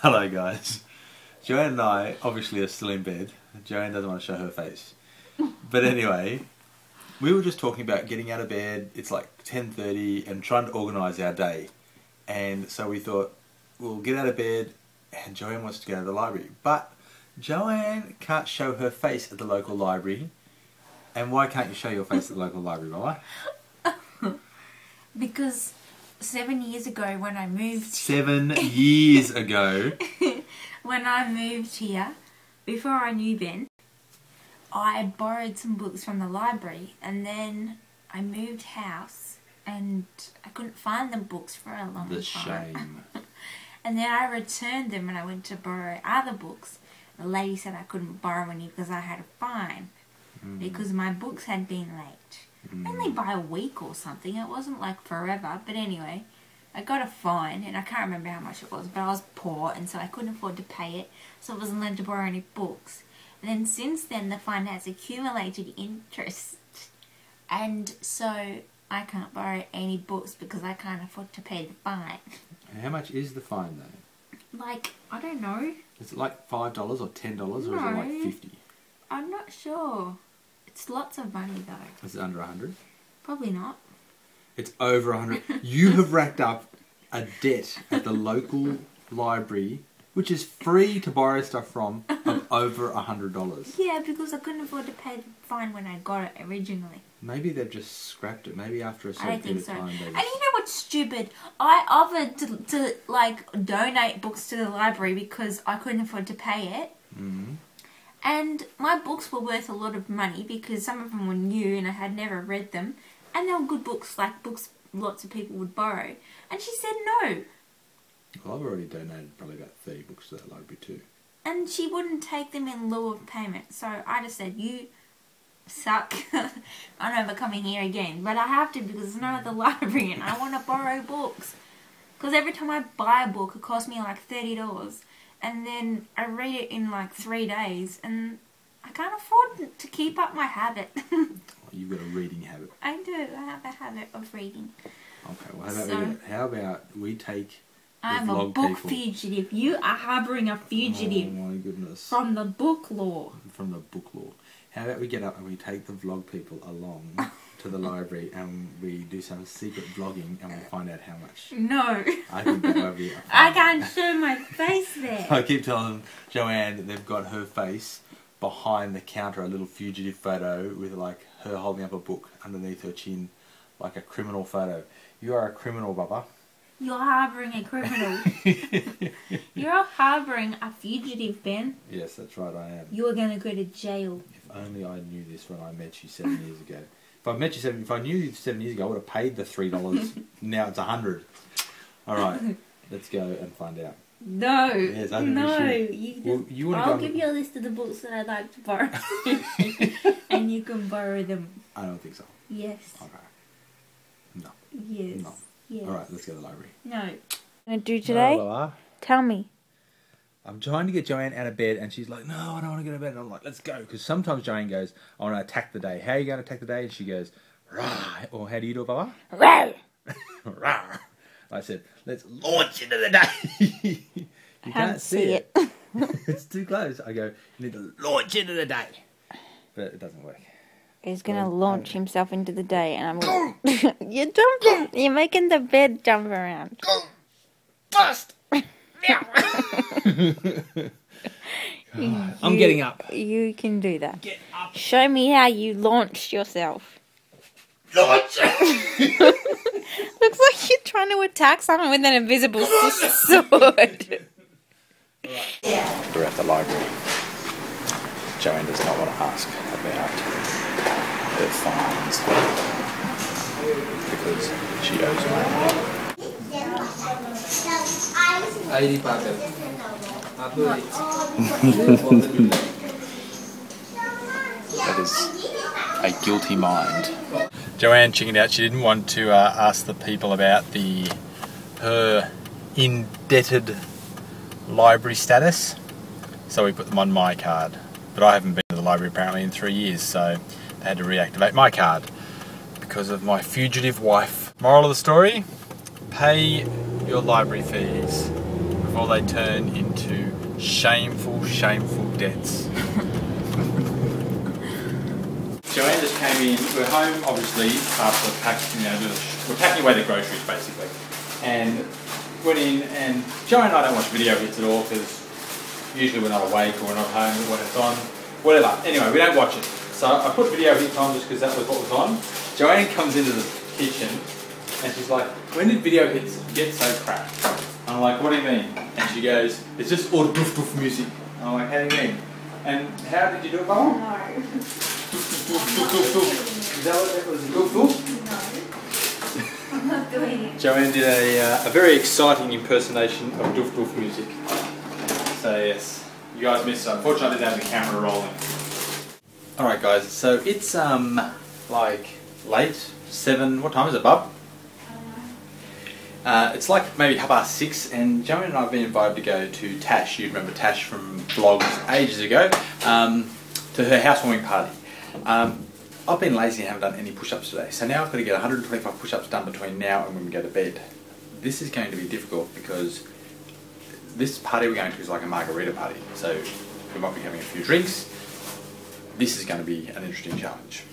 Hello guys. Joanne and I obviously are still in bed. Joanne doesn't want to show her face. But anyway, we were just talking about getting out of bed. It's like 10:30 and trying to organise our day. And so we thought, we'll get out of bed and Joanne wants to go to the library. But Joanne can't show her face at the local library. And why can't you show your face at the local library, Mama? Because 7 years ago when I moved... 7 years ago? When I moved here, before I knew Ben, I borrowed some books from the library and then I moved house and I couldn't find the books for a long time. The shame. And then I returned them and I went to borrow other books. The lady said I couldn't borrow any because I had a fine. Because my books had been late. Only by a week or something. It wasn't like forever. But anyway, I got a fine and I can't remember how much it was. But I was poor and so I couldn't afford to pay it. So I wasn't allowed to borrow any books. And then since then the fine has accumulated interest. And so I can't borrow any books because I can't afford to pay the fine. How much is the fine though? Like, I don't know. Is it like $5 or $10 or is it like 50? I'm not sure. It's lots of money though. Is it under 100? Probably not. It's over 100. You have racked up a debt at the local library, which is free to borrow stuff from, of over $100. Yeah, because I couldn't afford to pay the fine when I got it originally. Maybe they've just scrapped it. Maybe after a certain period of time. And you know what's stupid? I offered to like donate books to the library because I couldn't afford to pay it. And my books were worth a lot of money because some of them were new and I had never read them. And they were good books, like books lots of people would borrow. And she said no. Well, I've already donated probably about 30 books to that library too. And she wouldn't take them in lieu of payment. So I just said, you suck. I'm never coming here again. But I have to because there's no other library and I want to borrow books. Because every time I buy a book, it costs me like $30. And then I read it in like 3 days. And I can't afford to keep up my habit. You've got a reading habit. I do. I have a habit of reading. Okay, well how about we take the I'm a vlog book people. fugitive. You are harbouring a fugitive. Oh my goodness. From the book law. From the book law. How about we get up and we take the vlog people along to the library and we do some secret vlogging and we find out how much. No. I think that would be I can't show my face there. I keep telling Joanne that they've got her face behind the counter, a little fugitive photo with like her holding up a book underneath her chin, like a criminal photo. You are a criminal, Bubba. You're harbouring a criminal. You're harbouring a fugitive, Ben. Yes, that's right, I am. You're going to go to jail. If only I knew this when I met you 7 years ago. If I knew you 7 years ago, I would have paid the $3. Now it's $100. All right, let's go and find out. No. Yes, I think we should. I'll give you a list of the books that I'd like to borrow. And you can borrow them. I don't think so. Yes. Okay. No. Yes. No. Yes. Alright, let's go to the library. No. Going to do today? No, Tell me. I'm trying to get Joanne out of bed and she's like, no, I don't want to get out of bed. And I'm like, let's go. Because sometimes Joanne goes, I want to attack the day. How are you going to attack the day? And she goes, rah. Or how do you do it, Baba? Rah. Rah. I said, let's launch into the day. You can't see it. It's too close. I go, you need to launch into the day. But it doesn't work. He's going to launch himself into the day and I'm going to... You're jumping. You're making the bed jump around. Go. Bust. Now. I'm getting up. You can do that. Get up. Show me how you launched yourself. Launch. Looks like you're trying to attack someone with an invisible sword. We're at the library. Joanne does not want to ask about her fines because she owes money. 80 packet. That is a guilty mind. Joanne chickened out. She didn't want to ask the people about her indebted library status, so we put them on my card. But I haven't been to the library apparently in 3 years, so they had to reactivate my card because of my fugitive wife. Moral of the story, pay your library fees before they turn into shameful, shameful deaths. Joanne just came in. We're home, obviously, after packing, we're packing away the groceries, basically. And went in, and Joanne and I don't watch video hits at all because usually we're not awake or we're not home when it's on. Whatever. Anyway, we don't watch it. So I put video hits on just because that was what was on. Joanne comes into the kitchen and she's like, when did video hits get so crap? I'm like, what do you mean? And she goes, it's just all doof doof music. And I'm like, how do you mean? And how did you do it, Mum? No. Is that what it was? Doof doof? No. I'm not doing it. Joanne did a very exciting impersonation of doof doof music. So yes, you guys missed it. Unfortunately, I didn't have the camera rolling. Alright guys, so it's like late, 7, what time is it, bub? It's like maybe 6:30, and Joanne and I have been invited to go to Tash, you remember Tash from vlogs ages ago, to her housewarming party. I've been lazy and haven't done any push-ups today, so now I've got to get 125 push-ups done between now and when we go to bed. This is going to be difficult because this party we're going to is like a margarita party, so we might be having a few drinks. This is going to be an interesting challenge.